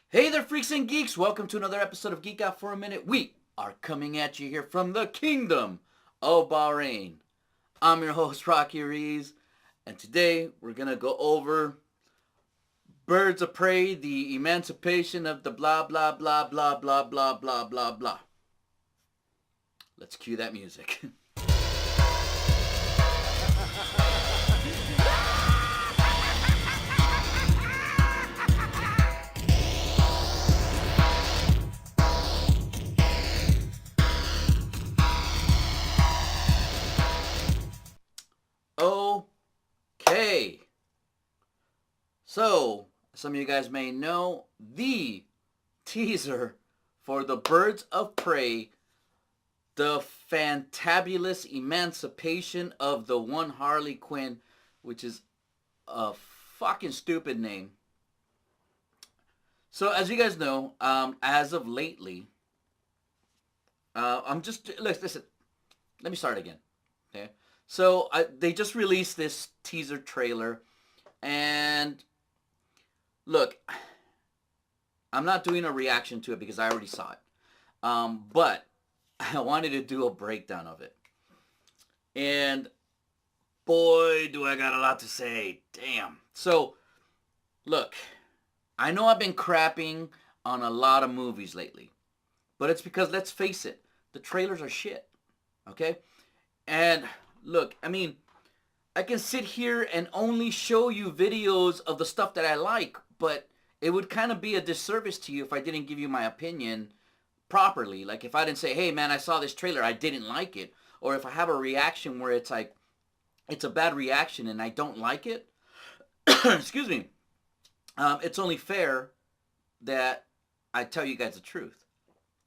Hey there, freaks and geeks! Welcome to another episode of Geek Out for a Minute. We are coming at you here from the Kingdom of Bahrain. I'm your host, Rocky Rees, and today we're going to go over Birds of Prey, the emancipation of the blah, blah, blah, blah, blah, blah, blah, blah, blah. Let's cue that music. Okay. So, some of you guys may know, the teaser for the Birds of Prey, the Fantabulous Emancipation of the one Harley Quinn, which is a fucking stupid name. So, as you guys know, as of lately, listen, let me start again. Okay. So, they just released this teaser trailer, and look, I'm not doing a reaction to it because I already saw it. But I wanted to do a breakdown of it. And boy, do I got a lot to say. Damn. So, look, I know I've been crapping on a lot of movies lately. But it's because, let's face it, the trailers are shit. Okay? And look, I mean, I can sit here and only show you videos of the stuff that I like, but it would kind of be a disservice to you if I didn't give you my opinion properly. Like, if I didn't say, hey, man, I saw this trailer, I didn't like it. Or if I have a reaction where it's like, it's a bad reaction and I don't like it, excuse me, it's only fair that I tell you guys the truth.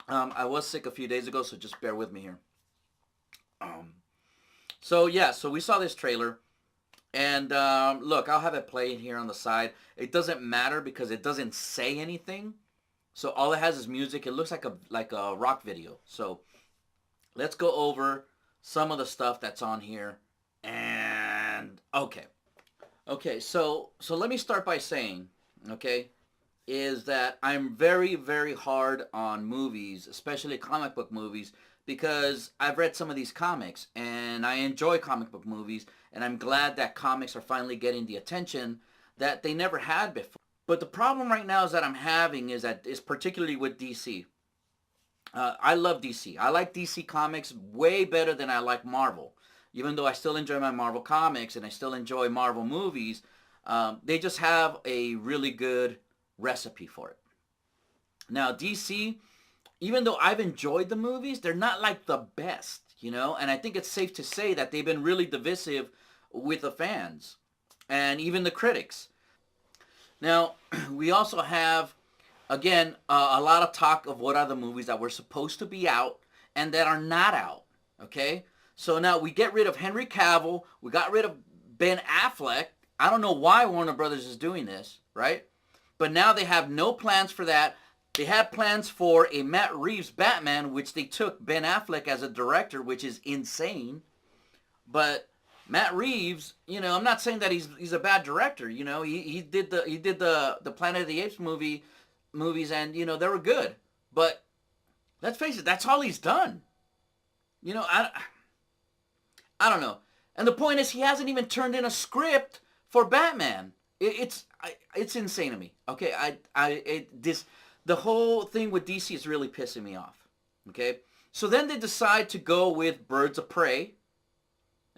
I was sick a few days ago, so just bear with me here. So we saw this trailer, and look, I'll have it playing here on the side. It doesn't matter because it doesn't say anything. So all it has is music. It looks like a rock video. So let's go over some of the stuff that's on here. And okay. So let me start by saying, okay, is that I'm very, very hard on movies, especially comic book movies, because I've read some of these comics and I enjoy comic book movies, and I'm glad that comics are finally getting the attention that they never had before. But the problem right now is that I'm having is particularly with DC. I love DC. I like DC comics way better than I like Marvel. Even though I still enjoy my Marvel comics and I still enjoy Marvel movies, they just have a really good recipe for it. Now, DC, even though I've enjoyed the movies, they're not like the best, you know? And I think it's safe to say that they've been really divisive with the fans and even the critics. Now, we also have, again, a lot of talk of what are the movies that were supposed to be out and that are not out, okay? So now we get rid of Henry Cavill. We got rid of Ben Affleck. I don't know why Warner Brothers is doing this, right? But now they have no plans for that. They had plans for a Matt Reeves Batman, which they took Ben Affleck as a director, which is insane. But Matt Reeves, you know, I'm not saying that he's a bad director. You know, he did the Planet of the Apes movies, and you know they were good. But let's face it, that's all he's done. You know, I don't know. And the point is, he hasn't even turned in a script for Batman. It's insane to me. Okay, the whole thing with DC is really pissing me off. Okay, so then they decide to go with Birds of Prey.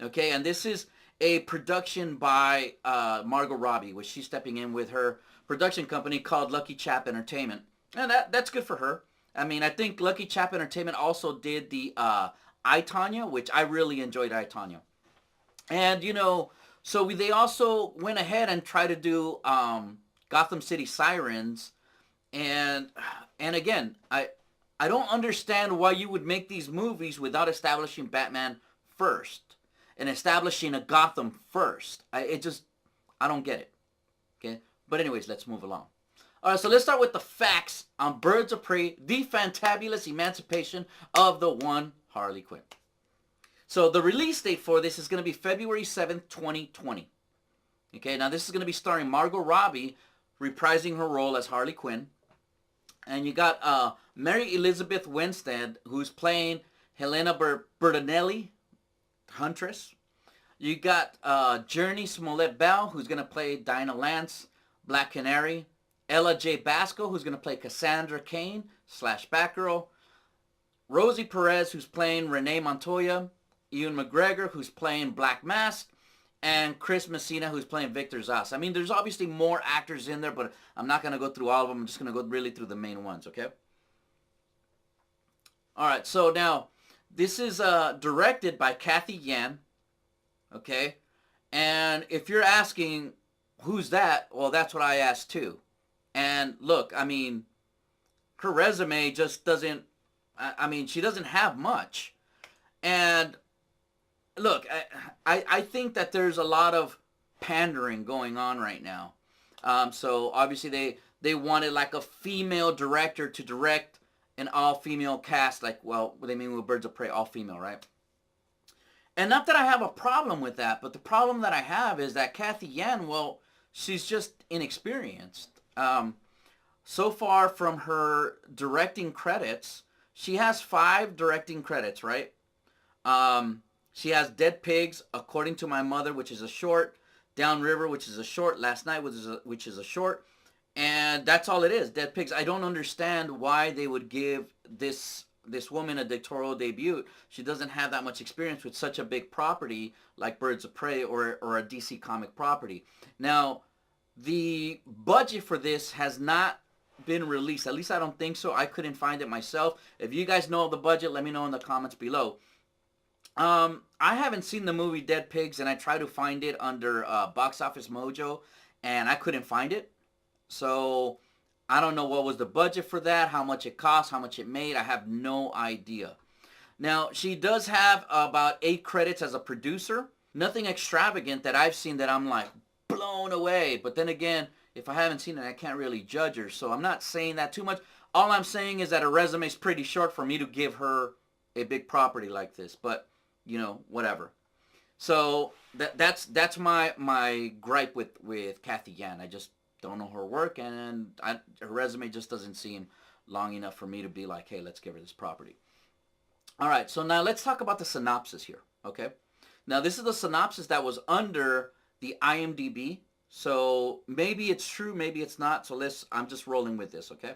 Okay, and this is a production by Margot Robbie, which she's stepping in with her production company called Lucky Chap Entertainment, and that's good for her. I mean, I think Lucky Chap Entertainment also did the I, Tonya, which I really enjoyed I, Tonya. And, you know, so they also went ahead and tried to do Gotham City Sirens. And again, I don't understand why you would make these movies without establishing Batman first and establishing a Gotham first. I don't get it. Okay? But anyways, let's move along. All right, so let's start with the facts on Birds of Prey, the Fantabulous Emancipation of the one Harley Quinn. So the release date for this is going to be February 7th, 2020. Okay, now this is going to be starring Margot Robbie reprising her role as Harley Quinn. And you got Mary Elizabeth Winstead, who's playing Helena Bertinelli, Huntress. You got Jurnee Smollett Bell, who's going to play Dinah Lance, Black Canary. Ella J. Basco, who's going to play Cassandra Cain / Batgirl. Rosie Perez, who's playing Renee Montoya. Ewan McGreggor, who's playing Black Mask. And Chris Messina, who's playing Victor Zsasz. I mean, there's obviously more actors in there, but I'm not going to go through all of them. I'm just going to go really through the main ones, okay? All right, so now, this is directed by Cathy Yan, okay? And if you're asking, who's that? Well, that's what I asked too. And look, I mean, her resume just doesn't, I mean, she doesn't have much. And look, I think that there's a lot of pandering going on right now. So obviously they wanted like a female director to direct an all-female cast, like, well, what they mean with Birds of Prey, all-female, right? And not that I have a problem with that, but the problem that I have is that Cathy Yan, well, she's just inexperienced. So far from her directing credits, she has 5 directing credits, right? She has Dead Pigs, According to My Mother, which is a short, Downriver, which is a short, Last Night, which is a short, and that's all it is, Dead Pigs. I don't understand why they would give this woman a directorial debut. She doesn't have that much experience with such a big property like Birds of Prey or a DC comic property. Now, the budget for this has not been released. At least I don't think so. I couldn't find it myself. If you guys know the budget, let me know in the comments below. I haven't seen the movie Dead Pigs, and I tried to find it under Box Office Mojo, and I couldn't find it. So I don't know what was the budget for that, how much it cost, how much it made. I have no idea. Now, she does have about 8 credits as a producer. Nothing extravagant that I've seen that I'm like blown away. But then again, if I haven't seen it, I can't really judge her. So I'm not saying that too much. All I'm saying is that her resume is pretty short for me to give her a big property like this. But, you know, whatever. So that's my gripe with Cathy Yan. I just don't know her work, and her resume just doesn't seem long enough for me to be like, hey, let's give her this property. All right, so now let's talk about the synopsis here, okay? Now, this is the synopsis that was under the IMDb, so maybe it's true, maybe it's not, so I'm just rolling with this, okay?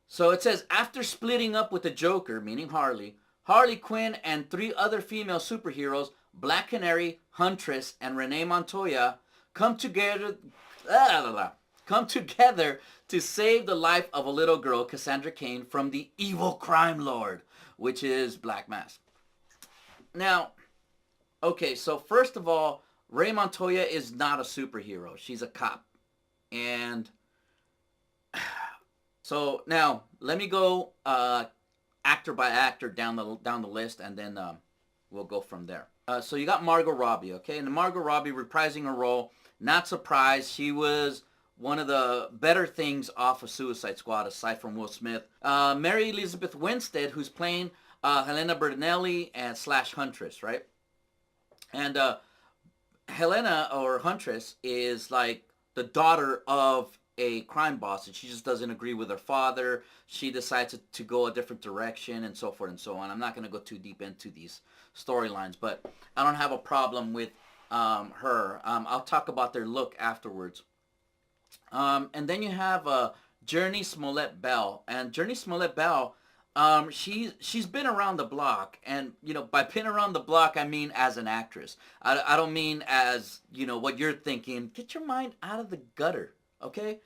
So it says, after splitting up with the Joker, meaning Harley, Quinn and 3 other female superheroes, Black Canary, Huntress, and Renee Montoya, come together to save the life of a little girl, Cassandra Cain, from the evil crime lord, which is Black Mask. Now, okay, so first of all, Renee Montoya is not a superhero. She's a cop. And so now, let me go actor by actor down the list, and then we'll go from there. So you got Margot Robbie, okay? And Margot Robbie reprising her role. Not surprised. She was one of the better things off of Suicide Squad, aside from Will Smith. Mary Elizabeth Winstead, who's playing Helena Bertinelli and / Huntress, right? And Helena, or Huntress, is like the daughter of a crime boss, and she just doesn't agree with her father. She decides to go a different direction, and so forth and so on. I'm not going to go too deep into these storylines, but I don't have a problem with her. I'll talk about their look afterwards. And then you have Jurnee Smollett Bell. And Jurnee Smollett Bell, she's been around the block. And, you know, by been around the block, I mean as an actress. I don't mean as, you know, what you're thinking. Get your mind out of the gutter, okay?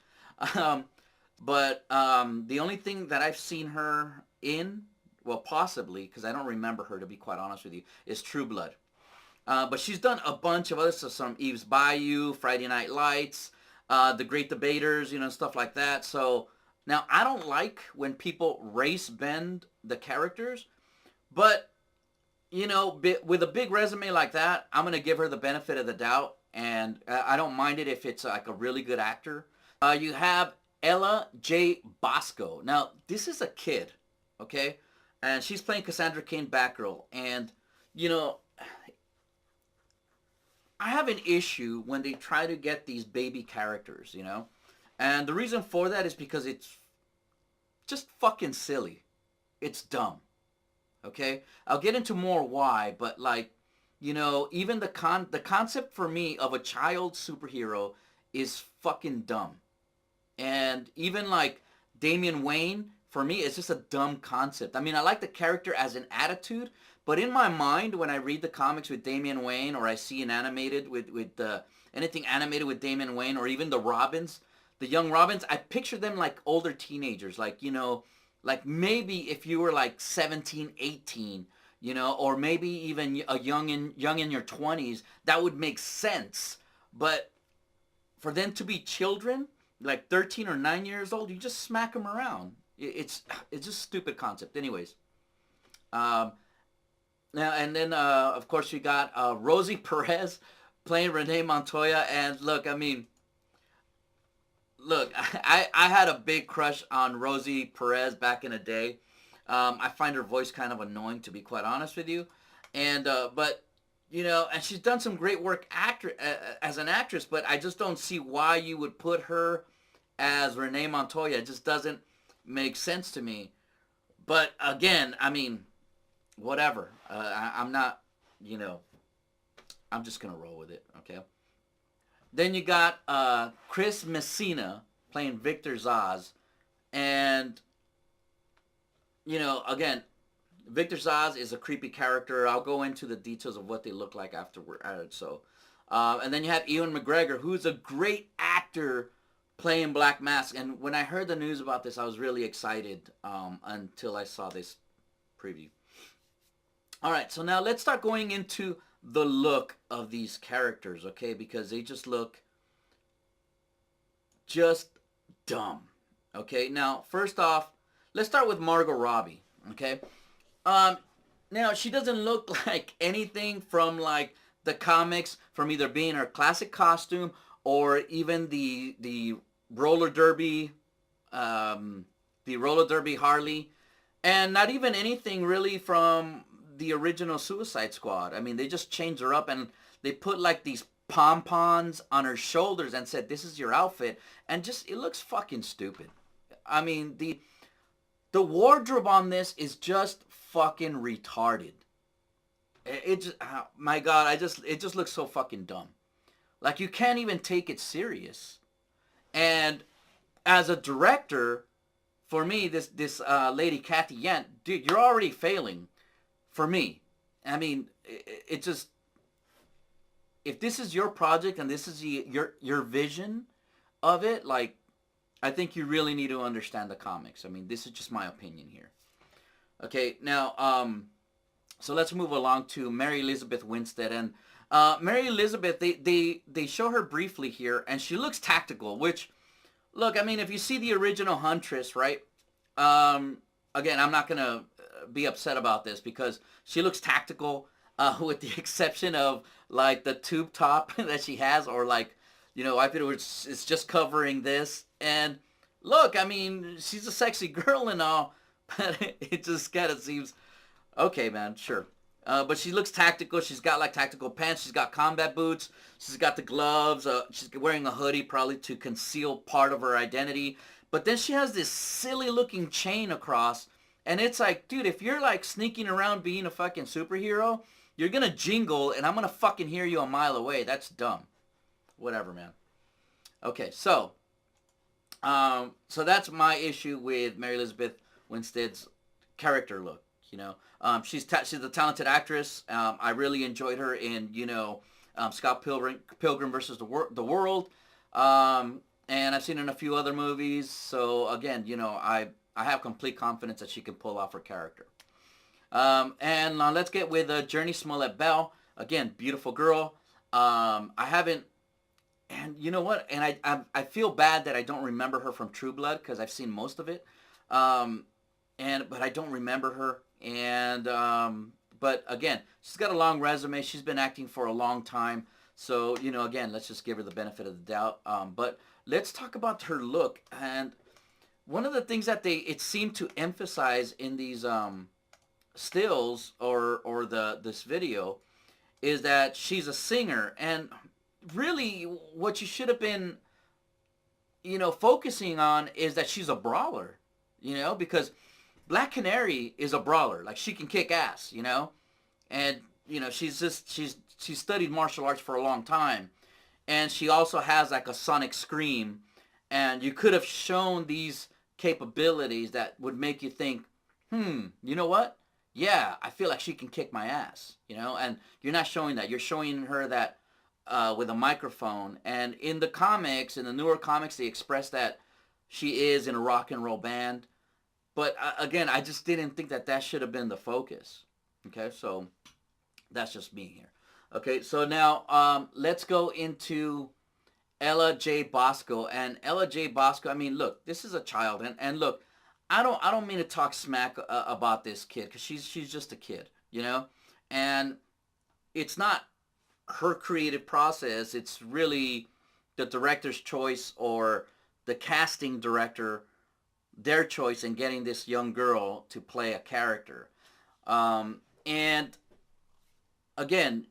But the only thing that I've seen her in, well, possibly, because I don't remember her, to be quite honest with you, is True Blood. But she's done a bunch of other stuff, some Eve's Bayou, Friday Night Lights, The Great Debaters, you know, stuff like that. So now I don't like when people race bend the characters, but, you know, with a big resume like that, I'm going to give her the benefit of the doubt, and I don't mind it if it's like a really good actor. You have Ella J. Basco. Now, this is a kid, okay? And she's playing Cassandra Cain, Batgirl. And, you know, I have an issue when they try to get these baby characters, you know? And the reason for that is because it's just fucking silly. It's dumb. Okay? I'll get into more why, but like, you know, even the concept for me of a child superhero is fucking dumb. And even like Damian Wayne, for me, it's just a dumb concept. I mean, I like the character as an attitude, but in my mind, when I read the comics with Damian Wayne, or I see an animated with anything animated with Damian Wayne, or even the Robins, the young Robins, I picture them like older teenagers, like, you know, like maybe if you were like 17, 18, you know, or maybe even a young in your 20s, that would make sense. But for them to be children, like 13 or 9 years old, you just smack them around. It's just a stupid concept. Anyways, um, now and then of course you got Rosie Perez playing Renee Montoya, and look, I mean, look, I had a big crush on Rosie Perez back in the day. I find her voice kind of annoying, to be quite honest with you, and but you know, and she's done some great work as an actress, but I just don't see why you would put her as Renee Montoya. It just doesn't make sense to me. But again, I mean, whatever. I'm not, you know, I'm just gonna roll with it. Okay. Then you got Chris Messina playing Victor Zaz, and you know, again, Victor Zaz is a creepy character. I'll go into the details of what they look like afterward. So, and then you have Ewan McGregor, who's a great actor playing Black Mask. And when I heard the news about this, I was really excited until I saw this preview. All right, so now let's start going into the look of these characters, okay? Because they just look just dumb, okay? Now, first off, let's start with Margot Robbie, okay? Now, she doesn't look like anything from, like, the comics, from either being her classic costume or even the roller derby, Harley, and not even anything really from the original Suicide Squad. I mean, they just changed her up, and they put, like, these pom-poms on her shoulders and said, this is your outfit, and just, it looks fucking stupid. I mean, the wardrobe on this is just fucking retarded. It just, oh my God, it just looks so fucking dumb. Like, you can't even take it serious. And as a director, for me, this lady Cathy, dude, you're already failing. For me, I mean, it just, if this is your project and this is your vision of it, like, I think you really need to understand the comics. I mean, this is just my opinion here. Okay, now, so let's move along to Mary Elizabeth Winstead. And Mary Elizabeth, they show her briefly here, and she looks tactical, which, look, I mean, if you see the original Huntress, right? Again, I'm not going to be upset about this because she looks tactical, with the exception of, like, the tube top that she has, or, like, you know, I feel it's just covering this. And look, I mean, she's a sexy girl and all, but it just kind of seems, okay, man, sure. But she looks tactical. She's got, like, tactical pants. She's got combat boots. She's got the gloves. She's wearing a hoodie probably to conceal part of her identity. But then she has this silly-looking chain across. And it's like, dude, if you're, like, sneaking around being a fucking superhero, you're going to jingle, and I'm going to fucking hear you a mile away. That's dumb. Whatever, man. Okay, so that's my issue with Mary Elizabeth Winstead's character look. You know, she's a talented actress. I really enjoyed her in, you know, Scott Pilgrim versus the World, and I've seen her in a few other movies. So again, you know, I have complete confidence that she can pull off her character. And let's get with Jurnee Smollett Bell. Again, beautiful girl. I haven't, and you know what? And I feel bad that I don't remember her from True Blood because I've seen most of it. But I don't remember her. And but again, she's got a long resume. She's been acting for a long time. So, you know, again, let's just give her the benefit of the doubt. But let's talk about her look. And one of the things that it seemed to emphasize in these stills or this video is that she's a singer. And really what you should have been, you know, focusing on is that she's a brawler. you know, because Black Canary is a brawler. Like, she can kick ass, you know, and you know she's studied martial arts for a long time, and she also has like a sonic scream, and you could have shown these capabilities that would make you think, you know what? Yeah, I feel like she can kick my ass, you know, and you're not showing that. You're showing her that with a microphone, and in the comics, in the newer comics, they express that she is in a rock and roll band. But again, I just didn't think that that should have been the focus. Okay, so that's just me here. Okay, so now let's go into Ella J. Bosco. And Ella J. Bosco, I mean, look, this is a child, and look, I don't mean to talk smack about this kid, because she's just a kid, you know, and it's not her creative process. It's really the director's choice, or the casting director, their choice in getting this young girl to play a character. And again,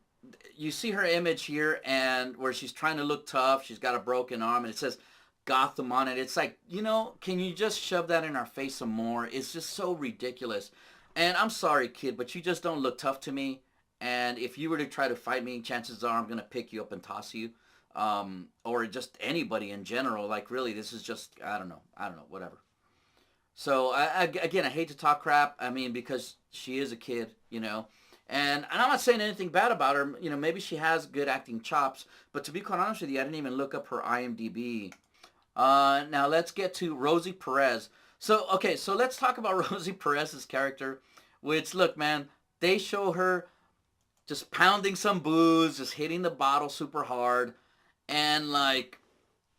you see her image here, and where she's trying to look tough, she's got a broken arm, and it says Gotham on it. It's like, you know, can you just shove that in our face some more? It's just so ridiculous. And I'm sorry, kid, but you just don't look tough to me. And if you were to try to fight me, chances are I'm going to pick you up and toss you. Or just anybody in general. Like, really, this is just, I don't know, whatever. So, again, I hate to talk crap. I mean, because she is a kid, you know. And I'm not saying anything bad about her. You know, maybe she has good acting chops. But to be quite honest with you, I didn't even look up her IMDb. Now, let's get to Rosie Perez. So, okay, so let's talk about Rosie Perez's character. Which, look, man, they show her just pounding some booze, just hitting the bottle super hard. And, like,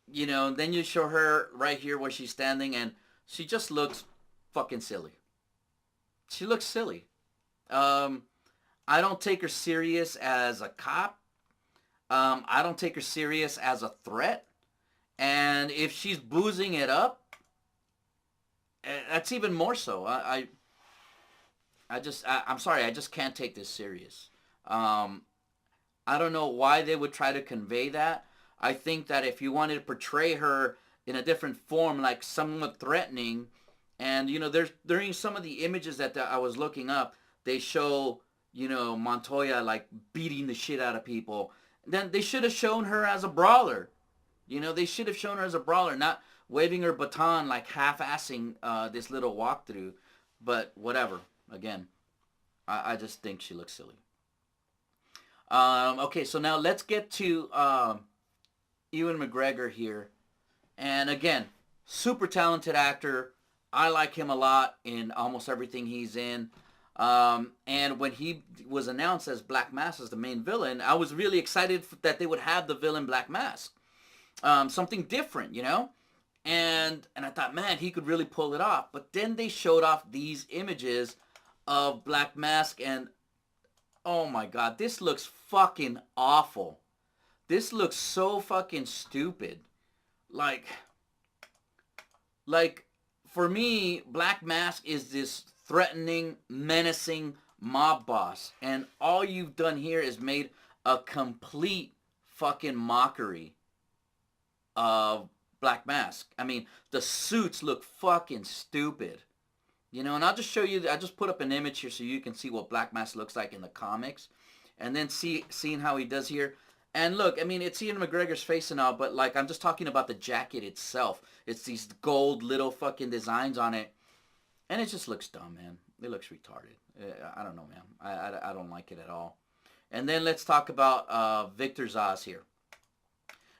you know, then you show her right here where she's standing, and she just looks fucking silly. She looks silly. I don't take her serious as a cop. I don't take her serious as a threat. And if she's boozing it up, that's even more so. I'm sorry, I just can't take this serious. I don't know why they would try to convey that. I think that if you wanted to portray her in a different form, like somewhat threatening, and you know, during some of the images that I was looking up, they show, you know, Montoya like beating the shit out of people. Then they should have shown her as a brawler. You know, they should have shown her as a brawler, not waving her baton, like half-assing this little walkthrough. But whatever. Again, I just think she looks silly. Okay, so now let's get to Ewan McGreggor here. And again, super talented actor. I like him a lot in almost everything he's in. And when he was announced as Black Mask as the main villain, I was really excited that they would have the villain Black Mask. Something different, you know? And I thought, man, he could really pull it off. But then they showed off these images of Black Mask, and oh my god, this looks fucking awful. This looks so fucking stupid. Like, for me, Black Mask is this threatening, menacing mob boss. And all you've done here is made a complete fucking mockery of Black Mask. I mean, the suits look fucking stupid. You know, and I'll just show you, I just put up an image here so you can see what Black Mask looks like in the comics. And then seeing how he does here. And look, I mean, it's Ian McGregor's face and all, but like, I'm just talking about the jacket itself. It's these gold little fucking designs on it. And it just looks dumb, man. It looks retarded. I don't know, man. I don't like it at all. And then let's talk about Victor Zsasz here.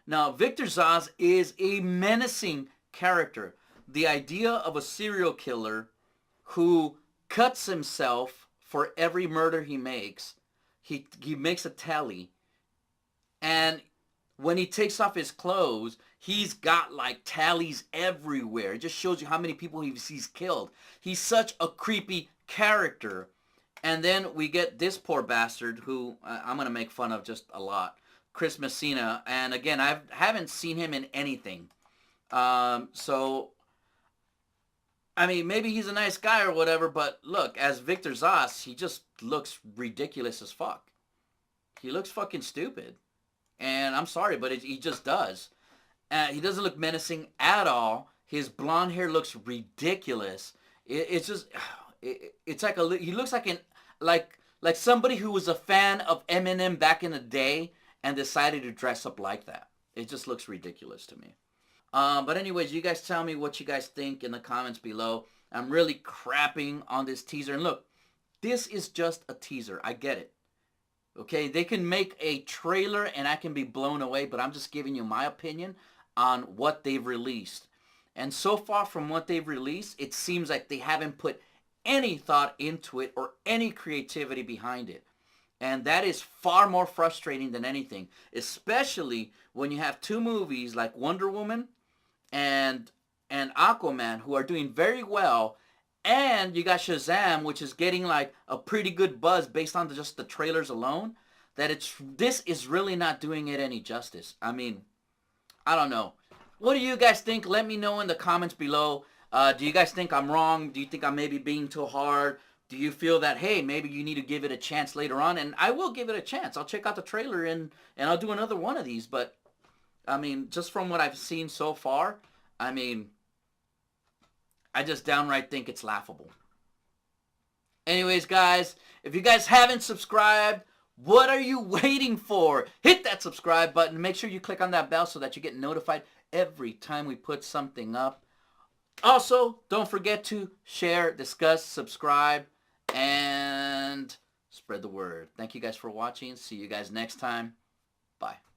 Now, Victor Zsasz is a menacing character. The idea of a serial killer who cuts himself for every murder he makes. He makes a tally. And when he takes off his clothes, he's got like tallies everywhere. It just shows you how many people he's killed. He's such a creepy character. And then we get this poor bastard who I'm going to make fun of just a lot. Chris Messina. And again, I haven't seen him in anything. So, I mean, maybe he's a nice guy or whatever, but look, as Victor Zsasz, he just looks ridiculous as fuck. He looks fucking stupid. And I'm sorry, but he just does. He doesn't look menacing at all. His blonde hair looks ridiculous. It's just, it's like he looks like like somebody who was a fan of Eminem back in the day and decided to dress up like that. It just looks ridiculous to me. But anyways, you guys tell me what you guys think in the comments below. I'm really crapping on this teaser. And look, this is just a teaser. I get it. Okay, they can make a trailer and I can be blown away, but I'm just giving you my opinion on what they've released. And so far from what they've released, it seems like they haven't put any thought into it or any creativity behind it. And that is far more frustrating than anything, especially when you have two movies like Wonder Woman and Aquaman who are doing very well, and you got Shazam, which is getting like a pretty good buzz based on just the trailers alone. This is really not doing it any justice. I mean, I don't know. What do you guys think? Let me know in the comments below. Do you guys think I'm wrong? Do you think I'm maybe being too hard? Do you feel that, hey, maybe you need to give it a chance later on? And I will give it a chance. I'll check out the trailer and I'll do another one of these. But, I mean, just from what I've seen so far, I mean, I just downright think it's laughable. Anyways, guys, if you guys haven't subscribed, what are you waiting for? Hit that subscribe button. Make sure you click on that bell so that you get notified every time we put something up. Also, don't forget to share, discuss, subscribe, and spread the word. Thank you guys for watching. See you guys next time. Bye.